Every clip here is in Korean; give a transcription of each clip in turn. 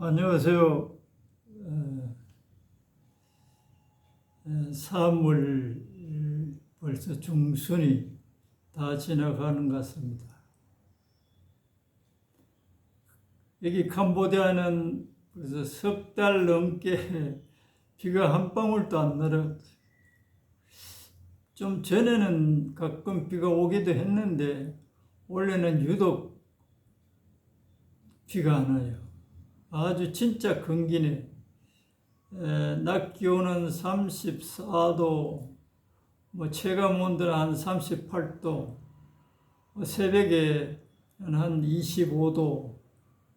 안녕하세요. 3월 벌써 중순이 다 지나가는 것 같습니다. 여기 캄보디아는 벌써 석 달 넘게 비가 한 방울도 안 내려. 좀 전에는 가끔 비가 오기도 했는데 원래는 유독 비가 안 와요. 아주 진짜 건기네. 낮 기온은 34도, 체감 온도는 한 38도, 새벽에는 한 25도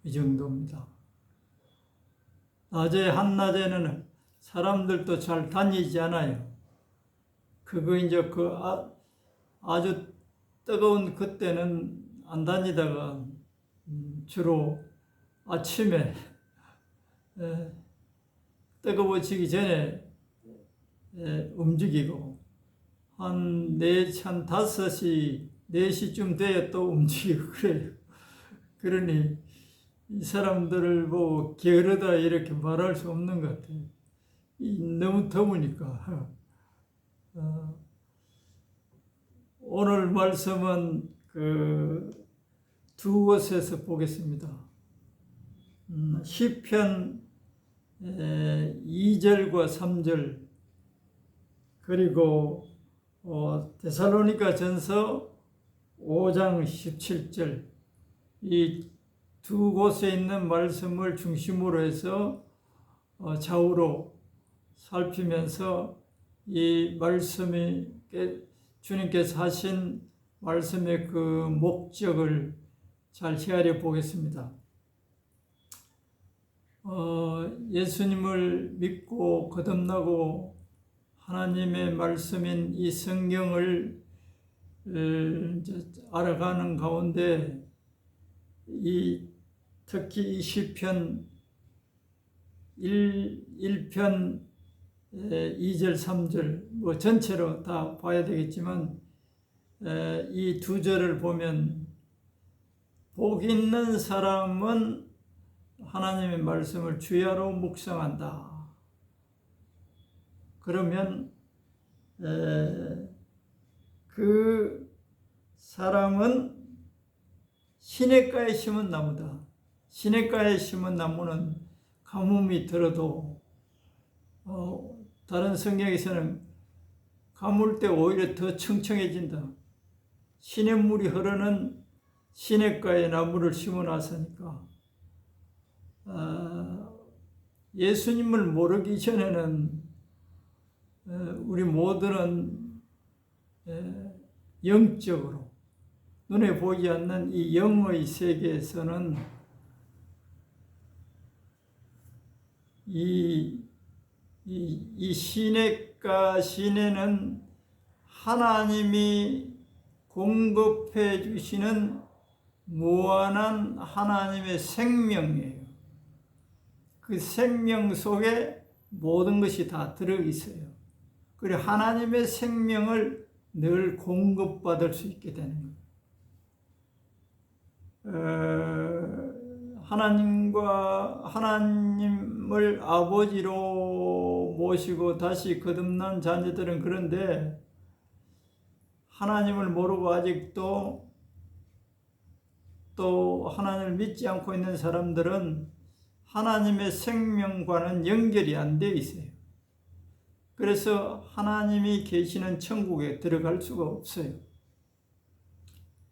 이 정도입니다. 한낮에는 사람들도 잘 다니지 않아요. 그거 이제 아주 뜨거운 그때는 안 다니다가 주로 아침에 뜨거워지기 전에 움직이고 한 5시, 4시쯤 돼야 또 움직이고 그래요. 그러니 이 사람들을 보고 게으르다 이렇게 말할 수 없는 것 같아요. 너무 더우니까. 오늘 말씀은 두 곳에서 보겠습니다. 시편 2절과 3절 그리고 데살로니가 전서 5장 17절 이 두 곳에 있는 말씀을 중심으로 해서 좌우로 살피면서 이 말씀이 주님께서 하신 말씀의 그 목적을 잘 헤아려 보겠습니다. 예수님을 믿고 거듭나고 하나님의 말씀인 이 성경을 알아가는 가운데 특히 이 시편 1편 2절 3절 전체로 다 봐야 되겠지만 이 두 절을 보면 복 있는 사람은 하나님의 말씀을 주야로 묵상한다. 그러면 그 사람은 시냇가에 심은 나무다. 시냇가에 심은 나무는 가뭄이 들어도 다른 성경에서는 가물 때 오히려 더 청청해진다. 시냇물이 흐르는 시냇가에 나무를 심어놨으니까 예수님을 모르기 전에는 우리 모두는 영적으로 눈에 보이지 않는 이 영의 세계에서는 이 시내는 하나님이 공급해 주시는 무한한 하나님의 생명이에요. 그 생명 속에 모든 것이 다 들어있어요. 그리고 하나님의 생명을 늘 공급받을 수 있게 되는 거예요. 하나님을 아버지로 모시고 다시 거듭난 자녀들은 그런데 하나님을 모르고 아직도 또 하나님을 믿지 않고 있는 사람들은 하나님의 생명과는 연결이 안 되어 있어요. 그래서 하나님이 계시는 천국에 들어갈 수가 없어요.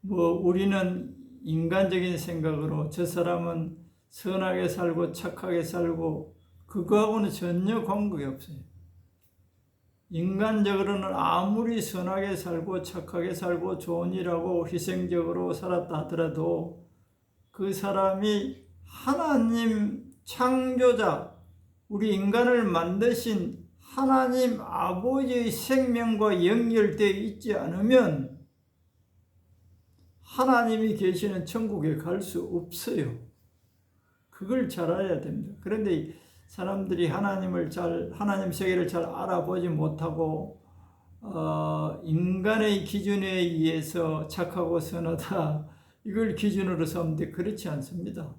우리는 인간적인 생각으로 저 사람은 선하게 살고 착하게 살고 그거하고는 전혀 관계가 없어요. 인간적으로는 아무리 선하게 살고 착하게 살고 좋은 일하고 희생적으로 살았다 하더라도 그 사람이 하나님 창조자, 우리 인간을 만드신 하나님 아버지의 생명과 연결되어 있지 않으면 하나님이 계시는 천국에 갈 수 없어요. 그걸 잘 알아야 됩니다. 그런데 사람들이 하나님 세계를 잘 알아보지 못하고 인간의 기준에 의해서 착하고 선하다 이걸 기준으로 삼는데 그렇지 않습니다.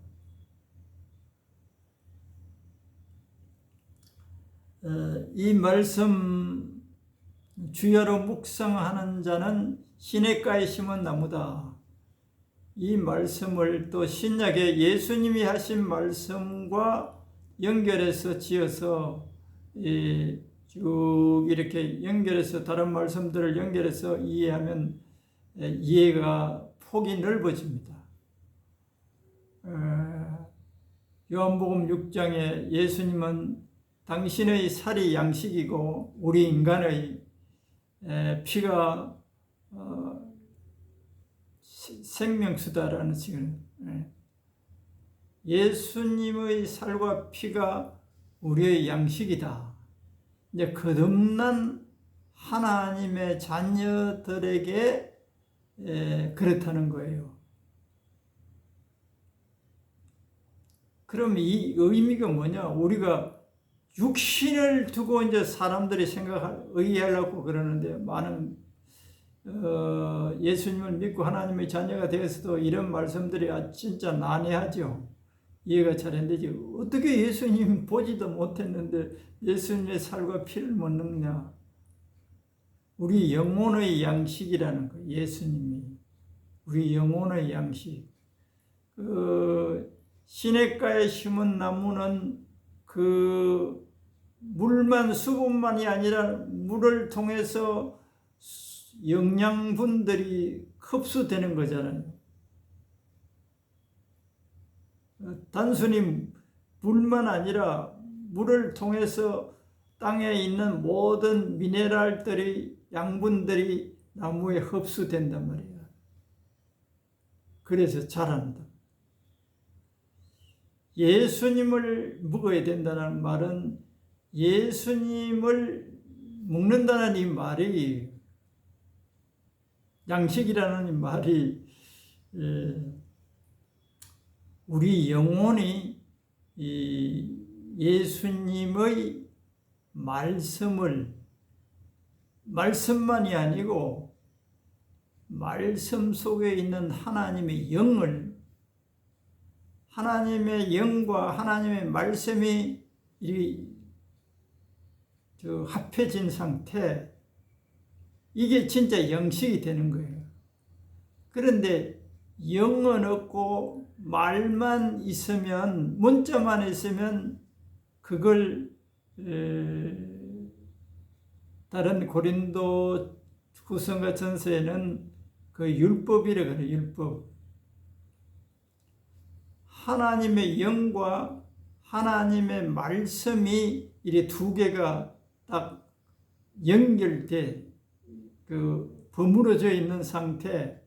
이 말씀 주야로 묵상하는 자는 시냇가에 심은 나무다. 이 말씀을 또 신약에 예수님이 하신 말씀과 연결해서 지어서 쭉 이렇게 연결해서 다른 말씀들을 연결해서 이해하면 이해가 폭이 넓어집니다. 요한복음 6장에 예수님은 당신의 살이 양식이고 우리 인간의 피가 생명수다라는 식으로 예수님의 살과 피가 우리의 양식이다. 이제 거듭난 하나님의 자녀들에게 그렇다는 거예요. 그럼 이 의미가 뭐냐? 우리가 육신을 두고 이제 사람들이 의의하려고 그러는데 많은 예수님을 믿고 하나님의 자녀가 되어서도 이런 말씀들이 진짜 난해하죠. 이해가 잘 안 되지. 어떻게 예수님 보지도 못했는데 예수님의 살과 피를 먹느냐? 우리 영혼의 양식이라는 거예요. 예수님이 우리 영혼의 양식. 시냇가에 심은 나무는 그 물만 수분만이 아니라 물을 통해서 영양분들이 흡수되는 거잖아요. 단순히 물만 아니라 물을 통해서 땅에 있는 모든 미네랄들이 양분들이 나무에 흡수된단 말이야. 그래서 자란다. 예수님을 먹어야 된다는 말은 예수님을 먹는다는 이 말이 양식이라는 이 말이 우리 영혼이 예수님의 말씀만이 아니고 말씀 속에 있는 하나님의 영을 하나님의 영과 하나님의 말씀이 합해진 상태, 이게 진짜 영식이 되는 거예요. 그런데 영은 없고 말만 있으면, 문자만 있으면 그걸 다른 고린도 후서가 전서에는 그 율법이라고 그래요. 율법. 하나님의 영과 하나님의 말씀이 이 두 개가 딱 연결돼 버무려져 있는 상태,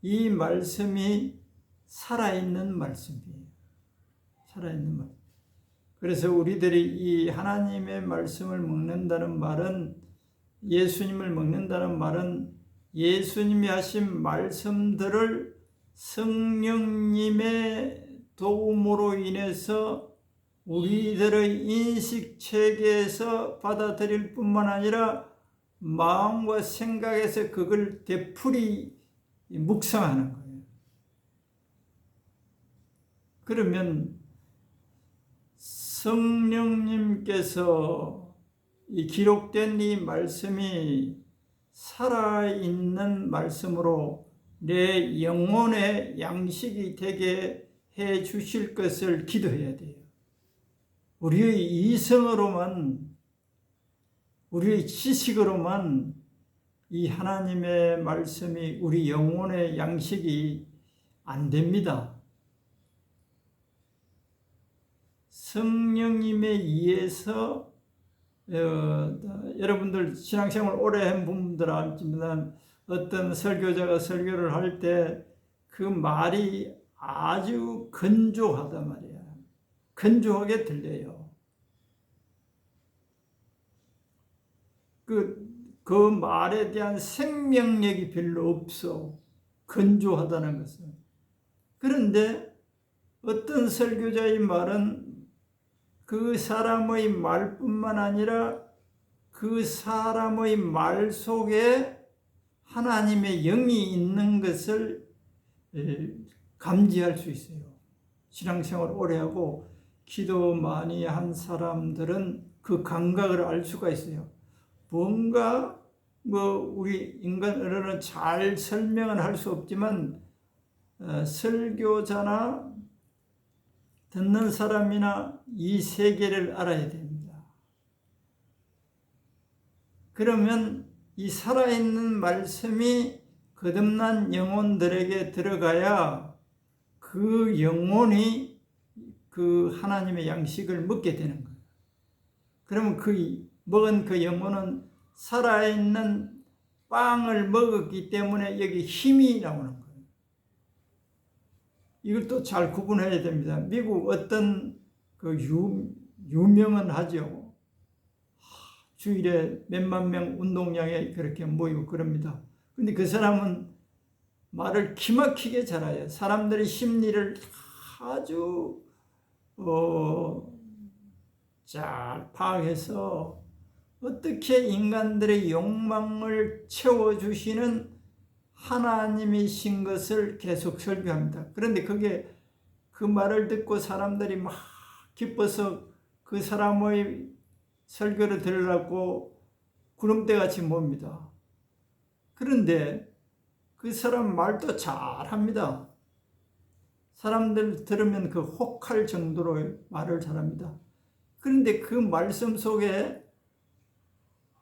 이 말씀이 살아있는 말씀이에요. 살아있는 말씀. 그래서 우리들이 이 하나님의 말씀을 먹는다는 말은, 예수님을 먹는다는 말은 예수님이 하신 말씀들을 성령님의 도움으로 인해서 우리들의 인식체계에서 받아들일 뿐만 아니라 마음과 생각에서 그걸 되풀이 묵상하는 거예요. 그러면 성령님께서 이 기록된 이 말씀이 살아있는 말씀으로 내 영혼의 양식이 되게 해 주실 것을 기도해야 돼요. 우리의 이성으로만, 우리의 지식으로만 이 하나님의 말씀이 우리 영혼의 양식이 안 됩니다. 성령님에 의해서 여러분들 신앙생활 오래 한 분들 알지만 어떤 설교자가 설교를 할 때 그 말이 아주 건조하단 말이야. 건조하게 들려요. 그 말에 대한 생명력이 별로 없어. 건조하다는 것은. 그런데 어떤 설교자의 말은 그 사람의 말뿐만 아니라 그 사람의 말 속에 하나님의 영이 있는 것을 감지할 수 있어요. 신앙생활 오래 하고 기도 많이 한 사람들은 그 감각을 알 수가 있어요. 뭔가 우리 인간 언어는 잘 설명은 할 수 없지만 설교자나 듣는 사람이나 이 세계를 알아야 됩니다. 그러면 이 살아있는 말씀이 거듭난 영혼들에게 들어가야 그 영혼이 그 하나님의 양식을 먹게 되는 거예요. 그러면 그 먹은 그 영혼은 살아있는 빵을 먹었기 때문에 여기 힘이 나오는 거예요. 이걸 또 잘 구분해야 됩니다. 미국 어떤 그 유명은 하죠. 주일에 몇만 명 운동량에 그렇게 모이고 그럽니다. 근데 그 사람은 말을 기막히게 잘해요. 사람들의 심리를 아주 잘 파악해서 어떻게 인간들의 욕망을 채워주시는 하나님이신 것을 계속 설교합니다. 그런데 그 말을 듣고 사람들이 막 기뻐서 그 사람의 설교를 들으려고 구름대같이 몹니다. 그런데 그 사람 말도 잘합니다. 사람들 들으면 그 혹할 정도로 말을 잘합니다. 그런데 그 말씀 속에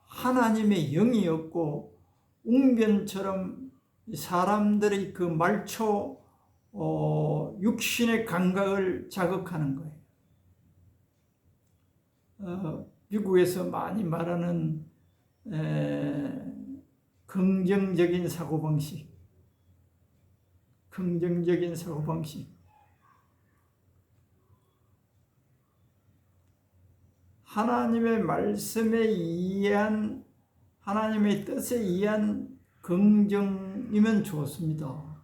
하나님의 영이 없고 웅변처럼 사람들의 그 말초 육신의 감각을 자극하는 거예요. 미국에서 많이 말하는 긍정적인 사고방식. 하나님의 말씀에 의한 하나님의 뜻에 의한 긍정이면 좋습니다.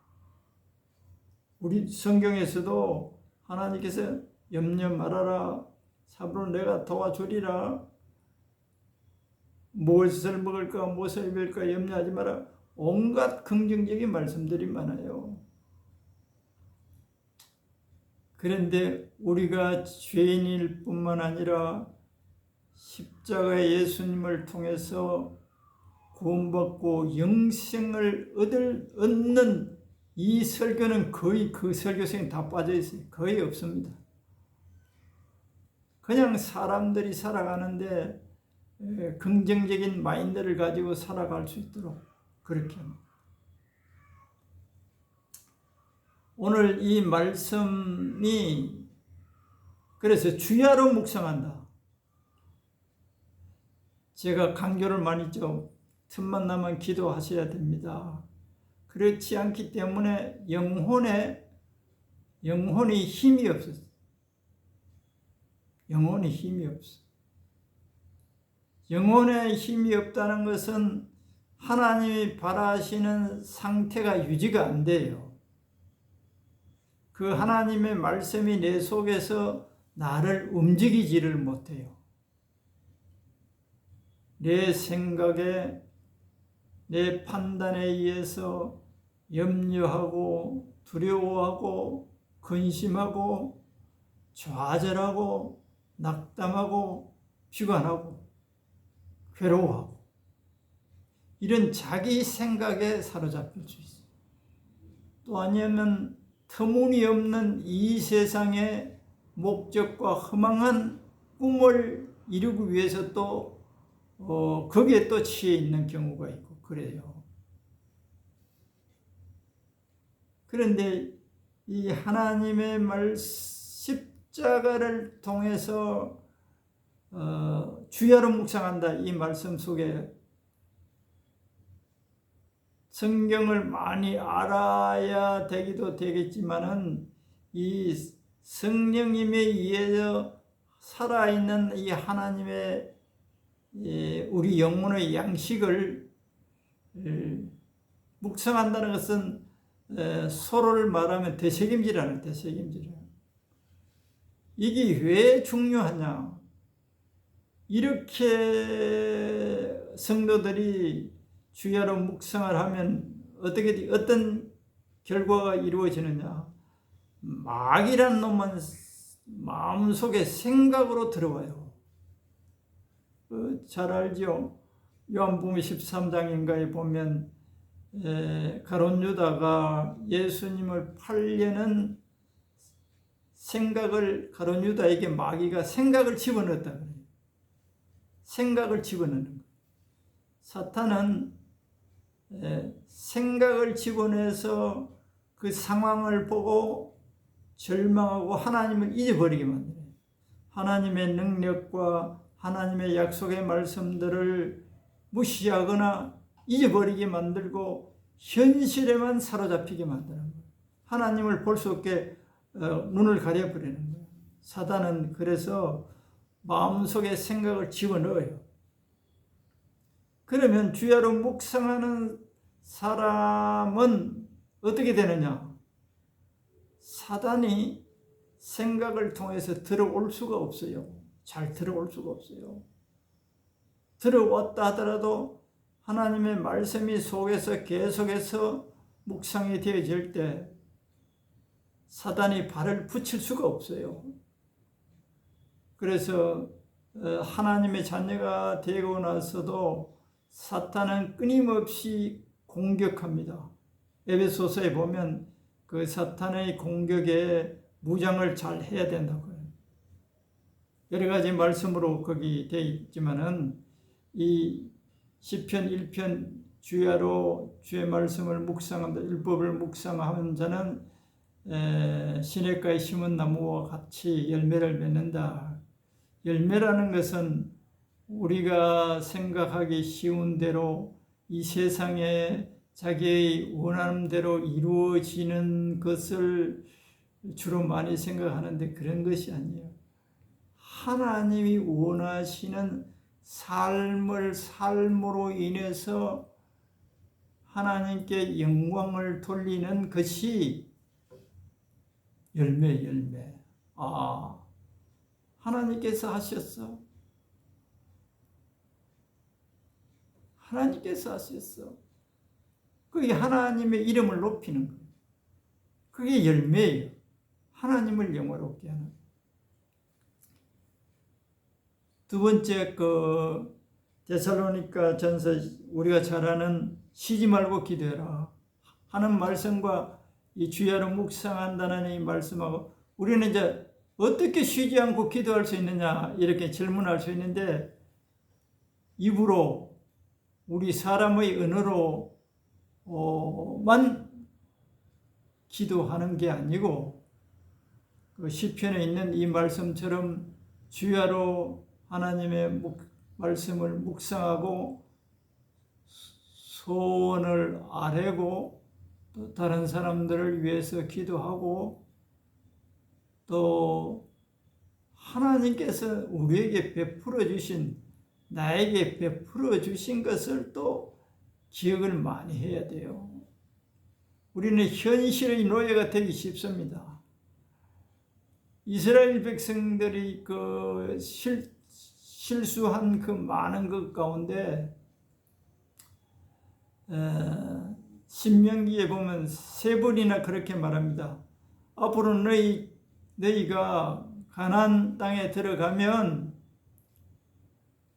우리 성경에서도 하나님께서 염려 말아라, 사부로 내가 도와주리라, 무엇을 먹을까 무엇을 입을까 염려하지 마라, 온갖 긍정적인 말씀들이 많아요. 그런데 우리가 죄인일 뿐만 아니라 십자가의 예수님을 통해서 구원받고 영생을 얻는 이 설교는 거의 그 설교성이 다 빠져 있어요. 거의 없습니다. 그냥 사람들이 살아가는데 긍정적인 마인드를 가지고 살아갈 수 있도록 그렇게 합니다. 오늘 이 말씀이 그래서 주야로 묵상한다. 제가 강조를 많이 했죠. 틈만 나면 기도하셔야 됩니다. 그렇지 않기 때문에 영혼이 힘이 없었어요. 영혼에 힘이 없다는 것은 하나님이 바라시는 상태가 유지가 안 돼요. 그 하나님의 말씀이 내 속에서 나를 움직이지를 못해요. 내 생각에, 내 판단에 의해서 염려하고 두려워하고 근심하고 좌절하고 낙담하고 비관하고 괴로워하고 이런 자기 생각에 사로잡힐 수 있어요. 또 아니면 터무니없는 이 세상의 목적과 허망한 꿈을 이루기 위해서 또 거기에 또 취해 있는 경우가 있고 그래요. 그런데 이 하나님의 십자가를 통해서 주야로 묵상한다 이 말씀 속에 성경을 많이 알아야 되기도 되겠지만은 이 성령님에 의해서 살아있는 이 하나님의 우리 영혼의 양식을 묵상한다는 것은 서로를 말하면 되새김질하는 되새김질. 이게 왜 중요하냐? 이렇게 성도들이 주야로 묵상을 하면 어떤 결과가 이루어지느냐? 마귀란 놈은 마음속에 생각으로 들어와요. 잘 알죠. 요한복음 13장인가에 보면 가룟 유다가 예수님을 팔려는 생각을 가룟 유다에게 마귀가 생각을 집어넣었다 그래요. 생각을 집어넣는 거예요. 사탄은 생각을 집어넣어서 그 상황을 보고 절망하고 하나님을 잊어버리게 만들어요. 하나님의 능력과 하나님의 약속의 말씀들을 무시하거나 잊어버리게 만들고 현실에만 사로잡히게 만드는 거예요. 하나님을 볼 수 없게 눈을 가려버리는 거예요. 사단은 그래서 마음속에 생각을 집어넣어요. 그러면 주야로 묵상하는 사람은 어떻게 되느냐? 사단이 생각을 통해서 들어올 수가 없어요. 잘 들어올 수가 없어요. 들어왔다 하더라도 하나님의 말씀이 속에서 계속해서 묵상이 되어질 때 사단이 발을 붙일 수가 없어요. 그래서 하나님의 자녀가 되고 나서도 사탄은 끊임없이 공격합니다. 에베소서에 보면 그 사탄의 공격에 무장을 잘 해야 된다고요. 여러 가지 말씀으로 거기 되어 있지만은 이 시편 1편 주야로 주의 말씀을 묵상한다. 율법을 묵상하는 자는 시냇가에 심은 나무와 같이 열매를 맺는다. 열매라는 것은 우리가 생각하기 쉬운 대로 이 세상에 자기의 원하는 대로 이루어지는 것을 주로 많이 생각하는데 그런 것이 아니에요. 하나님이 원하시는 삶으로 인해서 하나님께 영광을 돌리는 것이 열매. 하나님께서 하셨어. 하나님께서 하셨어. 그게 하나님의 이름을 높이는 거예요. 그게 열매예요. 하나님을 영화롭게 하는. 두 번째 데살로니가 전서 우리가 잘 아는 쉬지 말고 기도해라 하는 말씀과 이 주야로 묵상한다는 이 말씀하고 우리는 이제 어떻게 쉬지 않고 기도할 수 있느냐 이렇게 질문할 수 있는데 입으로 우리 사람의 언어로만 기도하는 게 아니고 그 시편에 있는 이 말씀처럼 주야로 하나님의 말씀을 묵상하고 소원을 아뢰고 또 다른 사람들을 위해서 기도하고 또 하나님께서 우리에게 베풀어 주신 나에게 베풀어 주신 것을 또 기억을 많이 해야 돼요. 우리는 현실의 노예가 되기 쉽습니다. 이스라엘 백성들이 실수한 그 많은 것 가운데 신명기에 보면 세 번이나 그렇게 말합니다. 앞으로 너희가 가나안 땅에 들어가면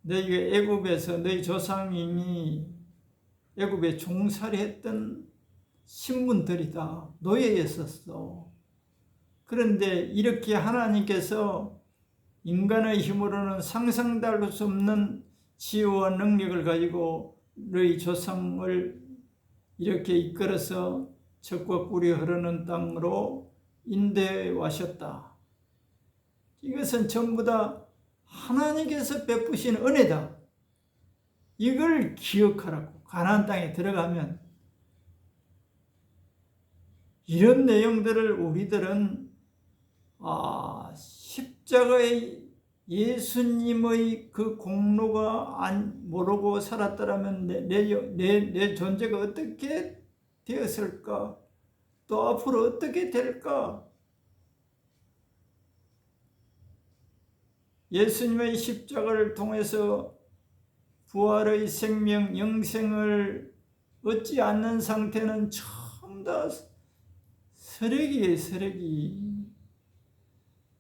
너희가 애굽에서 너희 조상이 애굽에 종살이했던 신분들이다. 노예였었어. 그런데 이렇게 하나님께서 인간의 힘으로는 상상도 할 수 없는 지혜와 능력을 가지고 너희 조상을 이렇게 이끌어서 젖과 꿀이 흐르는 땅으로 인도해 와셨다. 이것은 전부 다 하나님께서 베푸신 은혜다. 이걸 기억하라고. 가나안 땅에 들어가면 이런 내용들을 우리들은 십자가의 예수님의 그 공로가 모르고 살았더라면 내 존재가 어떻게 되었을까? 또 앞으로 어떻게 될까? 예수님의 십자가를 통해서 부활의 생명, 영생을 얻지 않는 상태는 전부 다 쓰레기예요, 쓰레기.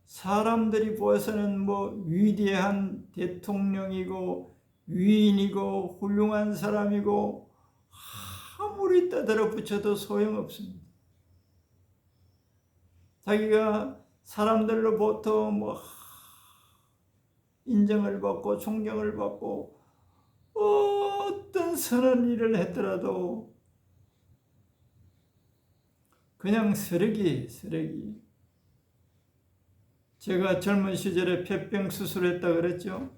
사람들이 보아서는 위대한 대통령이고 위인이고 훌륭한 사람이고 아무리 떠들어 붙여도 소용없습니다. 자기가 사람들로부터 인정을 받고 존경을 받고 어떤 선한 일을 했더라도 그냥 쓰레기. 제가 젊은 시절에 폐병 수술했다 그랬죠.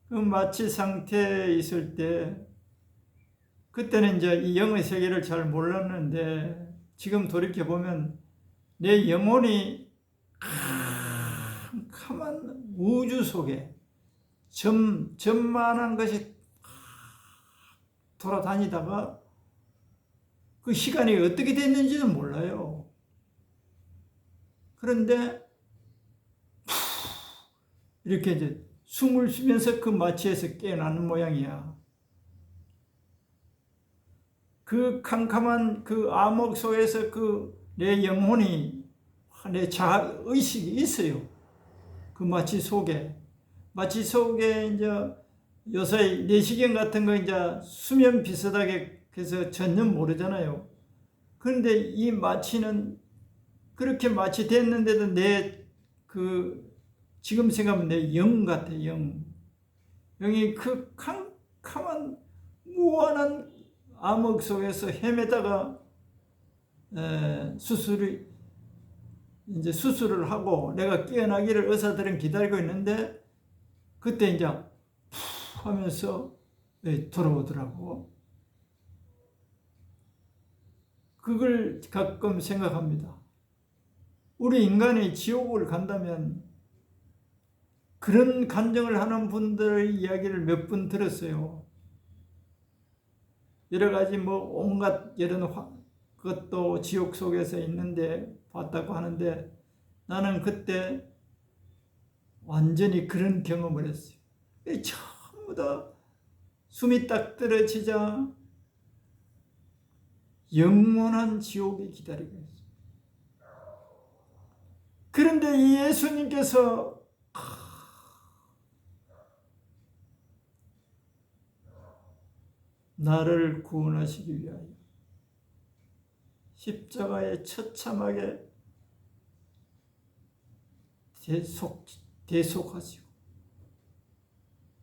그 마취 상태에 있을 때 그때는 이제 이 영의 세계를 잘 몰랐는데 지금 돌이켜보면 내 영혼이 캄캄한 우주 속에 점만한 것이 돌아다니다가 그 시간이 어떻게 됐는지는 몰라요. 그런데 이렇게 이제 숨을 쉬면서 그 마취에서 깨어나는 모양이야. 그 캄캄한 그 암흑 속에서 내 영혼이, 내 자아 의식이 있어요. 그 마취 속에 이제 요새 내시경 같은 거 이제 수면 비슷하게 해서 전혀 모르잖아요. 그런데 이 마취는 그렇게 마취됐는데도 지금 생각하면 내 영 같아, 영이 그 캄캄한 무한한 암흑 속에서 헤매다가 수술을 하고 내가 깨어나기를 의사들은 기다리고 있는데 그때 이제 푹 하면서 돌아오더라고. 그걸 가끔 생각합니다. 우리 인간이 지옥을 간다면 그런 간증을 하는 분들의 이야기를 몇 분 들었어요. 여러 가지 온갖 이런 것도 지옥 속에서 있는데 봤다고 하는데 나는 그때 완전히 그런 경험을 했어요. 전부 다 숨이 딱 떨어지자 영원한 지옥이 기다리고 있어요. 그런데 이 예수님께서 나를 구원하시기 위하여 십자가에 처참하게 대속하시고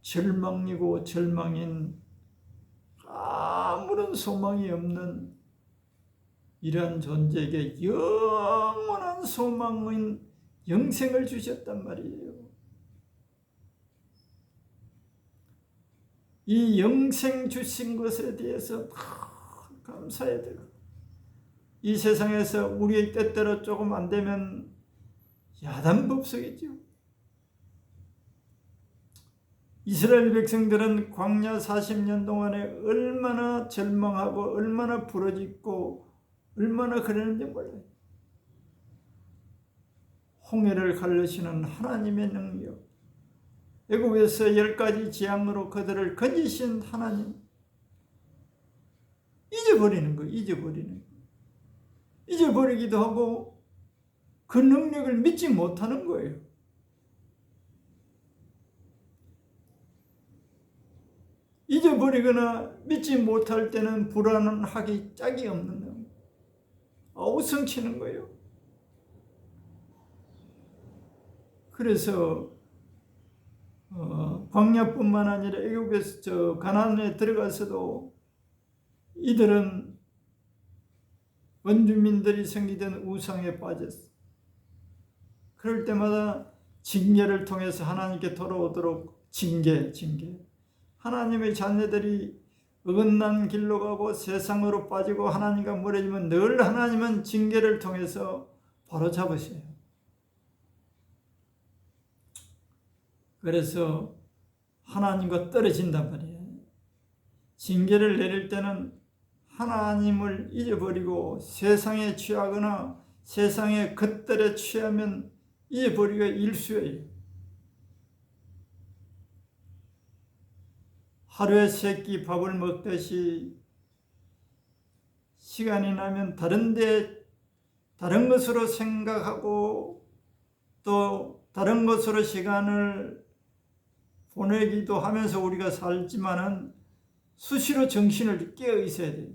절망이고 절망인 아무런 소망이 없는 이러한 존재에게 영원한 소망인 영생을 주셨단 말이에요. 이 영생 주신 것에 대해서 감사해야 돼요. 이 세상에서 우리의 뜻대로 조금 안 되면 야단법석이죠. 이스라엘 백성들은 광야 40년 동안에 얼마나 절망하고 얼마나 부러지고 얼마나 그랬는지 몰라요. 홍해를 가르시는 하나님의 능력, 애굽에서 10가지 재앙으로 그들을 건지신 하나님, 잊어버리는 거예요. 잊어버리기도 하고 그 능력을 믿지 못하는 거예요. 잊어버리거나 믿지 못할 때는 불안하기 짝이 없는 거예요. 우성치는 거예요. 그래서 광야뿐만 아니라 애굽에서 가나안에 들어가서도 이들은 원주민들이 섬기던 우상에 빠졌어. 그럴 때마다 징계를 통해서 하나님께 돌아오도록 징계. 하나님의 자녀들이 어긋난 길로 가고 세상으로 빠지고 하나님과 멀어지면 늘 하나님은 징계를 통해서 바로잡으셔요. 그래서 하나님과 떨어진단 말이에요. 징계를 내릴 때는 하나님을 잊어버리고 세상에 취하거나 세상의 것들에 취하면 잊어버리기가 일수예요. 하루에 3끼 밥을 먹듯이 시간이 나면 다른 것으로 생각하고 또 다른 것으로 시간을 보내기도 하면서 우리가 살지만은 수시로 정신을 깨어 있어야 돼요.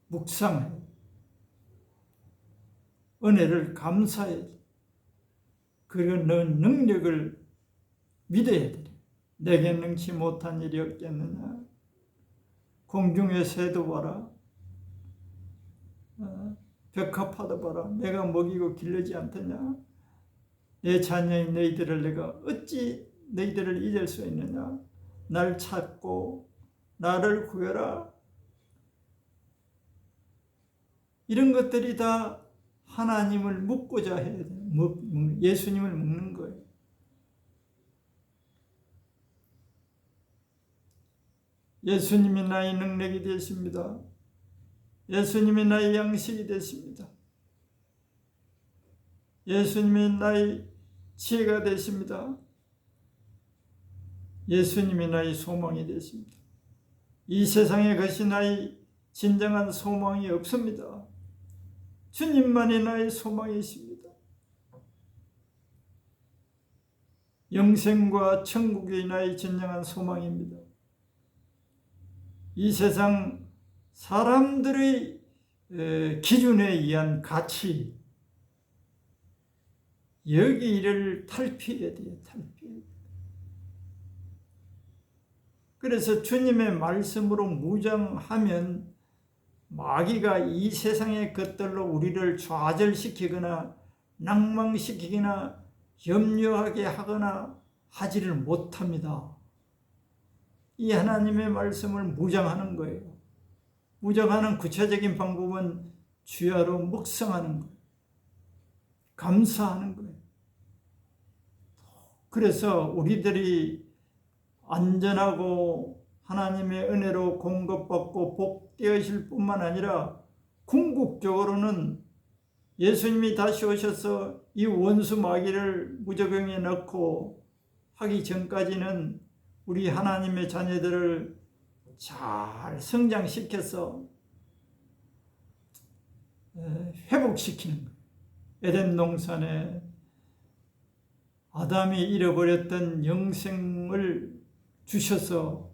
묵상해. 은혜를 감사해. 그리고 너 능력을 믿어야 돼. 내게 능치 못한 일이 없겠느냐. 공중의 새도 봐라. 벽화파도 봐라. 내가 먹이고 길르지 않더냐. 내 자녀인 너희들을 내가 어찌 너희들을 잊을 수 있느냐. 날 찾고 나를 구해라. 이런 것들이 다 하나님을 묻고자 해야 돼요. 예수님을 묻는 거예요. 예수님이 나의 능력이 되십니다. 예수님이 나의 양식이 되십니다. 예수님이 나의 지혜가 되십니다. 예수님이 나의 소망이 되십니다. 이 세상에 것이 나의 진정한 소망이 없습니다. 주님만이 나의 소망이십니다. 영생과 천국이 나의 진정한 소망입니다. 이 세상 사람들의 기준에 의한 가치, 여기를 탈피해야 돼요. 탈피해야 돼요. 그래서 주님의 말씀으로 무장하면 마귀가 이 세상의 것들로 우리를 좌절시키거나 낭망시키거나 염려하게 하거나 하지를 못합니다. 이 하나님의 말씀을 무장하는 거예요. 무장하는 구체적인 방법은 주야로 묵상하는 거예요. 감사하는 거예요. 그래서 우리들이 안전하고 하나님의 은혜로 공급받고 복되어질 뿐만 아니라 궁극적으로는 예수님이 다시 오셔서 이 원수 마귀를 무저병에 넣고 하기 전까지는 우리 하나님의 자녀들을 잘 성장시켜서 회복시키는 거예요. 에덴 동산에 아담이 잃어버렸던 영생을 주셔서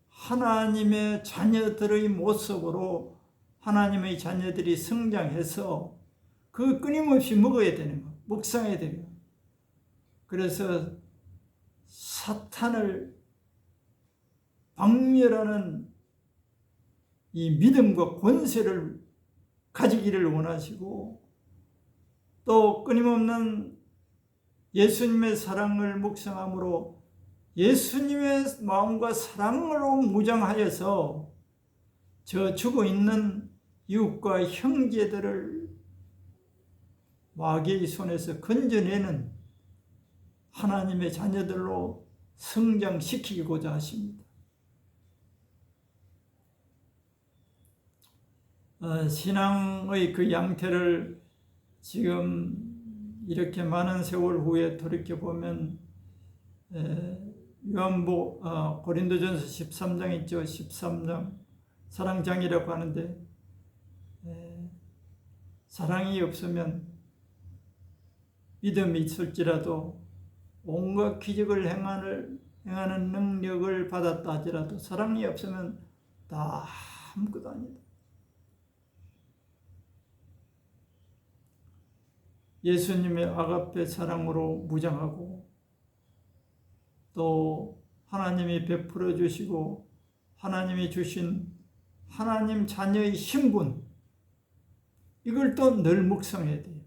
하나님의 자녀들의 모습으로 하나님의 자녀들이 성장해서 그 끊임없이 먹어야 되는 거, 묵상해야 되는 거. 그래서 사탄을 박멸하는 이 믿음과 권세를 가지기를 원하시고 또 끊임없는 예수님의 사랑을 묵상함으로 예수님의 마음과 사랑으로 무장하여서 저 죽어 있는 이웃과 형제들을 마귀의 손에서 건져내는 하나님의 자녀들로 성장시키고자 하십니다. 신앙의 그 양태를 지금 이렇게 많은 세월 후에 돌이켜보면 고린도전서 13장 있죠. 13장 사랑장이라고 하는데 사랑이 없으면 믿음이 있을지라도 온갖 기적을 행하는 능력을 받았다 하더라도 사랑이 없으면 다 아무것도 아니다. 예수님의 아가페 사랑으로 무장하고 또 하나님이 베풀어 주시고 하나님이 주신 하나님 자녀의 신분, 이걸 또 늘 묵상해야 돼요.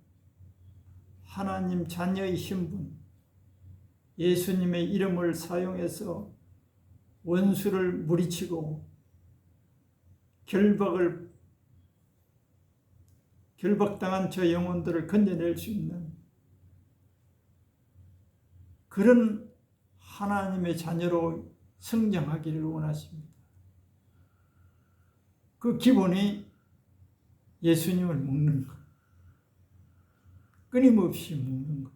하나님 자녀의 신분, 예수님의 이름을 사용해서 원수를 무리치고 결박당한 저 영혼들을 건져낼 수 있는 그런 하나님의 자녀로 성장하기를 원하십니다. 그 기본이 예수님을 묵는 것, 끊임없이 묵는 것.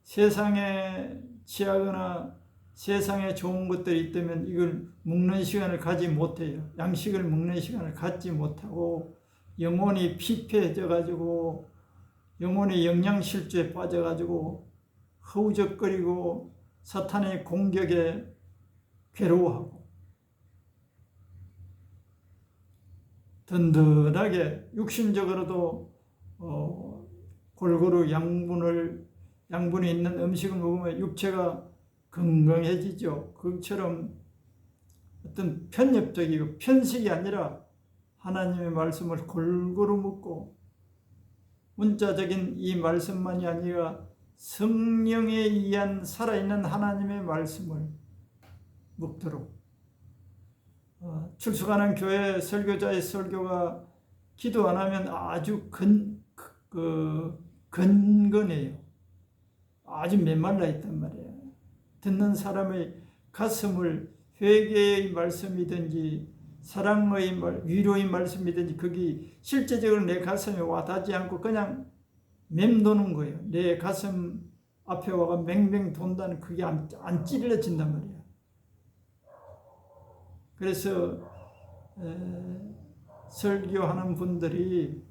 세상에 취하거나 세상에 좋은 것들이 있다면 이걸 묵는 시간을 가지 못해요. 양식을 묵는 시간을 갖지 못하고 영혼이 피폐해져 가지고 영혼의 영양실조에 빠져 가지고 허우적거리고 사탄의 공격에 괴로워하고 든든하게 육신적으로도 골고루 양분이 있는 음식을 먹으면 육체가 건강해지죠. 그처럼 어떤 편협적이고 편식이 아니라 하나님의 말씀을 골고루 먹고 문자적인 이 말씀만이 아니라 성령에 의한 살아있는 하나님의 말씀을 먹도록 출석하는 교회 설교자의 설교가 기도 안 하면 아주 건건해요. 아주 메말라 있단 말이에요. 듣는 사람의 가슴을 회개의 말씀이든지 사랑의 위로의 말씀이든지 거기 실제적으로 내 가슴에 와닿지 않고 그냥 맴도는 거예요. 내 가슴 앞에 와가 맹맹 돈다는 그게 안 찔러진단 말이에요. 그래서 설교하는 분들이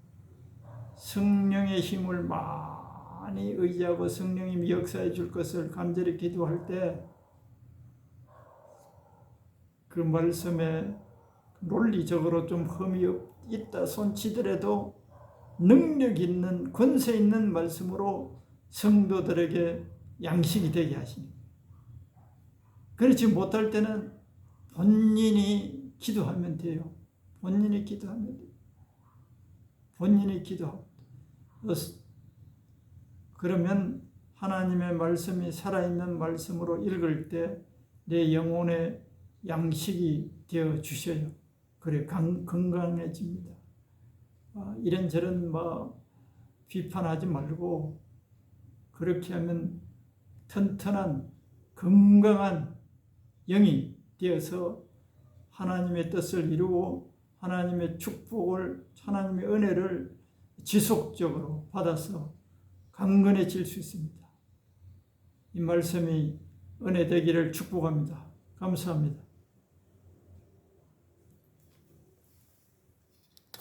성령의 힘을 많이 의지하고 성령님이 역사해 줄 것을 간절히 기도할 때 그 말씀에 논리적으로 좀 흠이 있다 손치더라도 능력 있는 권세 있는 말씀으로 성도들에게 양식이 되게 하십니다. 그렇지 못할 때는 본인이 기도하면 돼요. 본인이 기도하면 돼요. 본인이 기도하고 그러면 하나님의 말씀이 살아있는 말씀으로 읽을 때 내 영혼의 양식이 되어 주셔요. 그래 건강해집니다. 이런저런 비판하지 말고 그렇게 하면 튼튼한 건강한 영이 되어서 하나님의 뜻을 이루고 하나님의 축복을 하나님의 은혜를 지속적으로 받아서 강건해질 수 있습니다. 이 말씀이 은혜 되기를 축복합니다. 감사합니다.